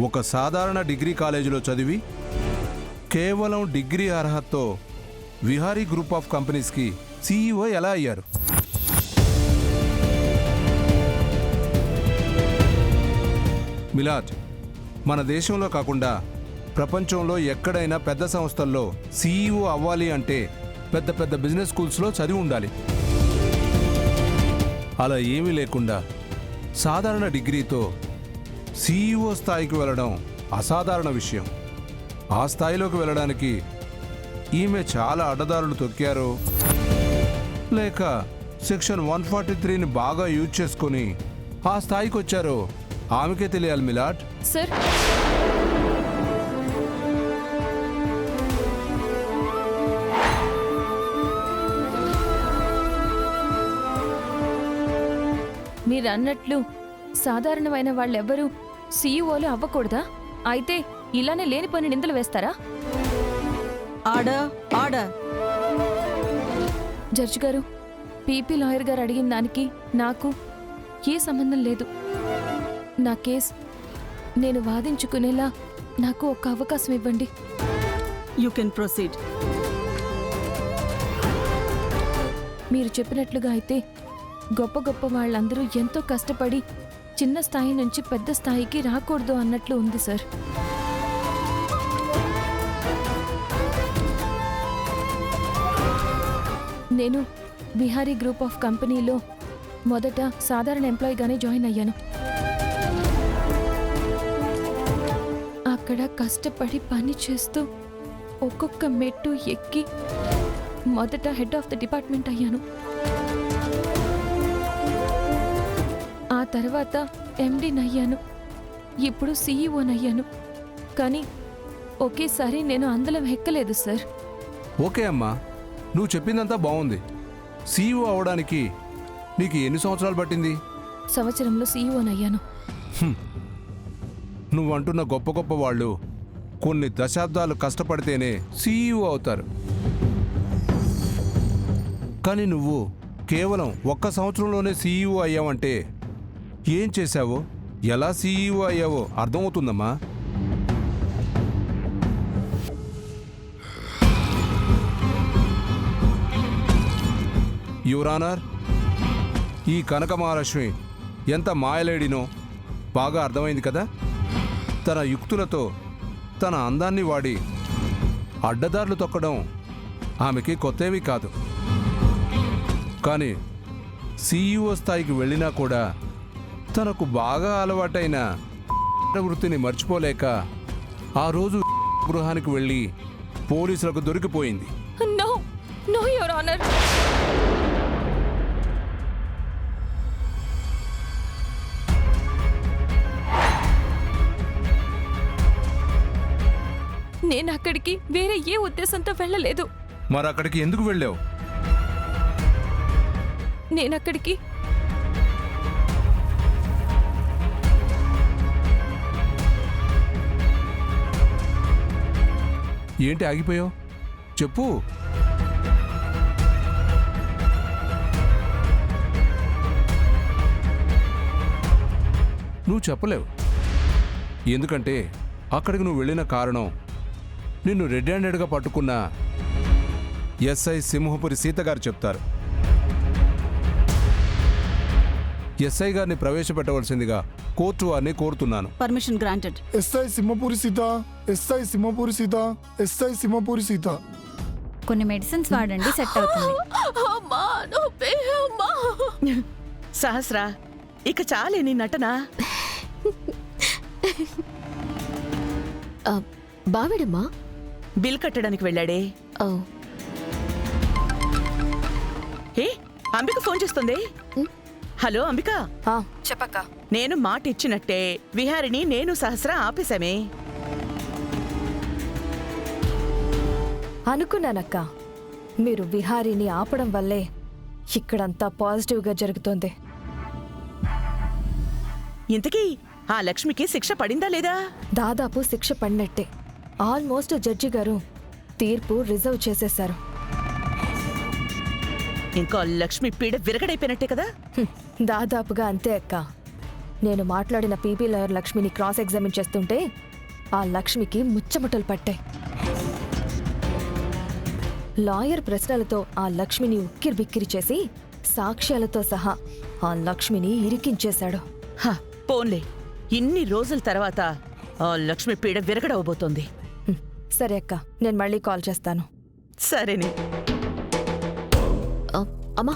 ఒక సాధారణ డిగ్రీ కాలేజీలో చదివి కేవలం డిగ్రీ అర్హతతో విహారీ గ్రూప్ ఆఫ్ కంపెనీస్కి CEO ఎలా అయ్యారు? మిలాద్, మన దేశంలో కాకుండా ప్రపంచంలో ఎక్కడైనా పెద్ద సంస్థల్లో CEO అవ్వాలి అంటే పెద్ద పెద్ద బిజినెస్ స్కూల్స్లో చదివి ఉండాలి. అలా ఏమీ లేకుండా సాధారణ డిగ్రీతో CEO స్థాయికి వెళ్ళడం అసాధారణ విషయం. ఆ స్థాయిలోకి వెళ్ళడానికి ఈమె చాలా అడ్డదారులు తొక్కారో లేక సెక్షన్ 143ని బాగా యూజ్ చేసుకొని ఆ స్థాయికి వచ్చారో ఆమెకే తెలియాలి. మిలాడ్ సార్, మీరు అన్నట్లు సాధారణమైన వాళ్ళెవ్వరూ సీఈఓలు అవ్వకూడదా? అయితే ఇలానే లేని పని నిందలు వేస్తారా? Order order. జడ్జి గారు, పీపీ లాయర్ గారు అడిగిన దానికి నాకు ఏ సంబంధం లేదు. నా కేస్ నేను వాదించుకునేలా నాకు ఒక అవకాశం ఇవ్వండి. You can proceed. మీరు చెప్పినట్లుగా అయితే గొప్ప గొప్ప వాళ్ళందరూ ఎంతో కష్టపడి చిన్న స్థాయి నుంచి పెద్ద స్థాయికి రాకూడదు అన్నట్లు ఉంది సార్. నేను విహారీ గ్రూప్ ఆఫ్ కంపెనీలో మొదట సాధారణ ఎంప్లాయీగానే జాయిన్ అయ్యాను. అక్కడ కష్టపడి పని చేస్తూ ఒక్కొక్క మెట్టు ఎక్కి మొదట హెడ్ ఆఫ్ ద డిపార్ట్మెంట్ అయ్యాను. ఆ తర్వాత ఎండీనయ్యాను. ఇప్పుడు CEO నయ్యాను. కానీ ఒకేసారి నేను అందలం ఎక్కలేదు సార్. ఓకే అమ్మా, నువ్వు చెప్పిందంతా బాగుంది. CEO అవడానికి నీకు ఎన్ని సంవత్సరాలు పట్టింది? సంవత్సరంలో CEO నయ్యాను. నువ్వు అంటున్న గొప్ప గొప్ప వాళ్ళు కొన్ని దశాబ్దాలు కష్టపడితేనే CEO అవుతారు. కానీ నువ్వు కేవలం ఒక్క సంవత్సరంలోనే CEO అయ్యావంటే ఏం చేశావో, ఎలా CEO అయ్యావో అర్థమవుతుందమ్మా. యువర్ ఆనర్, ఈ కనక మహాలక్ష్మి ఎంత మాయలేడినో బాగా అర్థమైంది కదా. తన యుక్తులతో తన అందాన్ని వాడి అడ్డదారులు తొక్కడం ఆమెకి కొత్తేమీ కాదు. కానీ CEO స్థాయికి వెళ్ళినా కూడా తనకు బాగా అలవాటైన వృత్తిని మర్చిపోలేక ఆ రోజు గృహానికి వెళ్ళి పోలీసులకు దొరికిపోయింది. No no your honour. నేను అక్కడికి వేరే ఏ ఉద్దేశంతో వెళ్ళలేదు. మరి అక్కడికి ఎందుకు వెళ్ళావు? నేనక్కడికి ఏంటి ఆగిపోయావు? చెప్పు. నువ్వు చెప్పలేవు. ఎందుకంటే అక్కడికి నువ్వు వెళ్ళిన కారణం నిన్ను రెడ్ హ్యాండెడ్గా పట్టుకున్న SI సింహపురి సీత గారు చెప్తారు. SI గారిని ప్రవేశపెట్టవలసిందిగా కోర్టు వారిని కోరుతున్నాను. Permission granted. SI Simhapuri Sita, SI Simhapuri Sita, SI Simhapuri Sita. కొన్ని మెడిసిన్స్ వాడండి, సెట్ అవుతుంది. సహస్రా, ఇక చాలే నీ నటన. బావిడమ్మా బిల్ కట్టడానికి వెళ్ళాడే. ఏ అంబిక ఫోన్ చేస్తుంది. హలో అంబిక. చెప్పక్క. నేను మాట ఇచ్చినట్టే విహారిని నేను సహస్ర ఆపేశామే. అనుకున్నానక్క, మీరు విహారీని ఆపడం వల్లే ఇక్కడంతా పాజిటివ్గా జరుగుతోంది. ఇంతకీ ఆ లక్ష్మికి శిక్ష పడిందా లేదా? దాదాపు శిక్ష పడినట్టే. ఆల్మోస్ట్ జడ్జి గారు తీర్పు రిజర్వ్ చేసేశారు. ఇంకా లక్ష్మి పీడ విరగడైపోయినట్టే కదా. దాదాపుగా అంతే అక్క. నేను మాట్లాడిన పీపీ లాయర్ లక్ష్మిని క్రాస్ ఎగ్జామిన్ చేస్తుంటే ఆ లక్ష్మికి ముచ్చమటలు పట్టాయి. లాయర్ ప్రశ్నలతో ఆ లక్ష్మిని ఉక్కిరిబిక్కిరి చేసి సాక్ష్యాలతో సహా ఆ లక్ష్మిని ఇరికించేశాడు. హ, పోన్లే, ఇన్ని రోజుల తర్వాత ఆ లక్ష్మి పీడ విరగడవబోతోంది. హ్మ్. సరే అక్క, నేను మళ్ళీ కాల్ చేస్తాను. సరేనే. అమ్మా,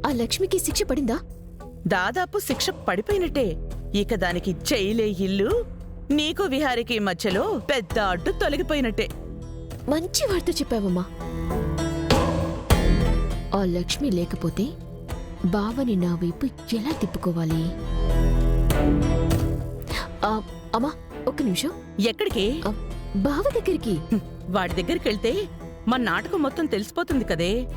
ఆ లక్ష్మికి శిక్ష పడిందా? దాదాపు శిక్ష పడిపోయినట్టే. ఇక దానికి జైలే ఇల్లు, నీకు విహారికి మధ్యలో పెద్ద అడ్డు తొలగిపోయినట్టే. మంచి వార్త చెప్పావమ్మా. ఆ లక్ష్మి లేకపోతే బావని నా వైపు ఎలా తిప్పుకోవాలి? అమ్మా, ఒక్క నిమిషం. ఎక్కడికి? బావ దగ్గరికి. వాడి దగ్గరికి వెళ్తే మన నాటకం మొత్తం తెలిసిపోతుంది కదే.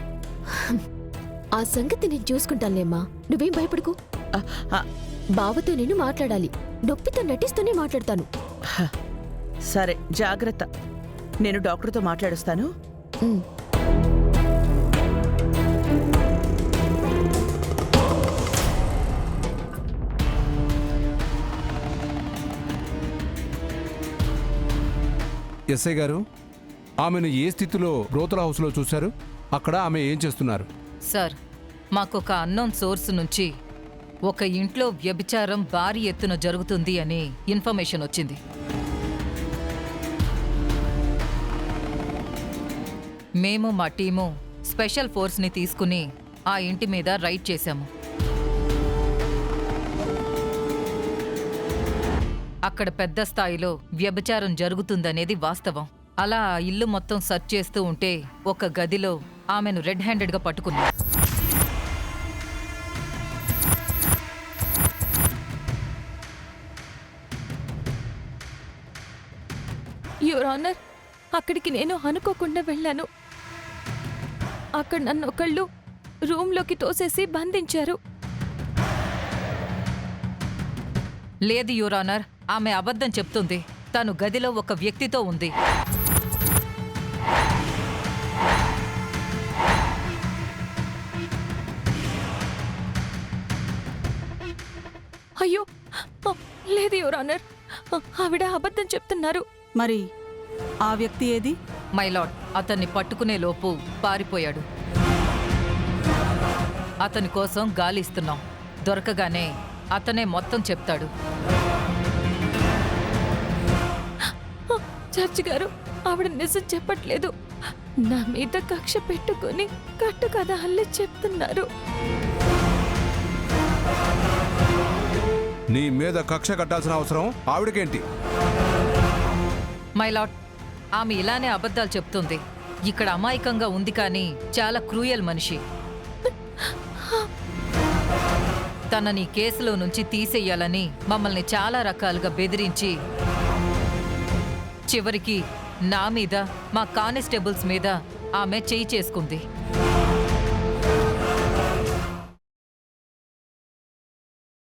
ఆ సంగతి నేను చూసుకుంటానులేమ్మా, నువ్వేం భయపడకు. ఆ, ఆ, బావతో నేను మాట్లాడాలి. నొప్పితో నటిస్తూనే మాట్లాడతాను. హ, సరే, జాగ్రత్త. నేను డాక్టర్తో మాట్లాడుస్తాను. ఉమ్. ఎస్ఐ గారు, ఆమెను ఏ స్థితిలో బ్రోతల హౌస్లో చూశారు? అక్కడ ఆమె ఏం చేస్తున్నారు? సార్, మాకొక అన్నోన్ సోర్స్ నుంచి ఒక ఇంట్లో వ్యభిచారం భారీ ఎత్తున జరుగుతుంది అని ఇన్ఫర్మేషన్ వచ్చింది. మేము మా టీము స్పెషల్ ఫోర్స్ని తీసుకుని ఆ ఇంటి మీద రైడ్ చేశాము. అక్కడ పెద్ద స్థాయిలో వ్యభిచారం జరుగుతుందనేది వాస్తవం. అలా ఆ ఇల్లు మొత్తం సెర్చ్ చేస్తూ ఉంటే ఒక గదిలో ఆమెను రెడ్ హ్యాండెడ్గా పట్టుకున్నాం. యువర్ ఆనర్, అక్కడికి నేను అనుకోకుండా వెళ్ళాను. అక్కడ నన్ను ఒకళ్ళు రూమ్లోకి తోసేసి బంధించారు. లేదు యువరానర్, ఆమె అబద్ధం చెప్తుంది. తను గదిలో ఒక వ్యక్తితో ఉంది. అయ్యో, లేదు యువర్ ఆనర్, ఆవిడ అబద్ధం చెప్తున్నారు. మరి ఆ వ్యక్తి ఏది? మైలాడ్, అతన్ని పట్టుకునే లోపు పారిపోయాడు. అతని కోసం గాలిస్తున్నాం. దొరకగానే అతనే మొత్తం చెప్తాడు. చర్చ్ గారు, ఆవిడ నిజం చెప్పట్లేదు. నా మీద కక్ష పెట్టుకుని కట్టు కథ అల్లి చెప్తున్నారు. నీ మీద కక్ష కట్టాల్సిన అవసరం ఆవిడకేంటి? మైలాడ్, ఆమె ఇలానే అబద్ధాలు చెప్తుంది. ఇక్కడ అమాయకంగా ఉంది కానీ చాలా క్రూయల్ మనిషి. తనని కేసులో నుంచి తీసేయాలని మమ్మల్ని చాలా రకాలుగా బెదిరించి చివరికి నా మీద, మా కానిస్టేబుల్స్ మీద ఆమె చేయి చేసుకుంది.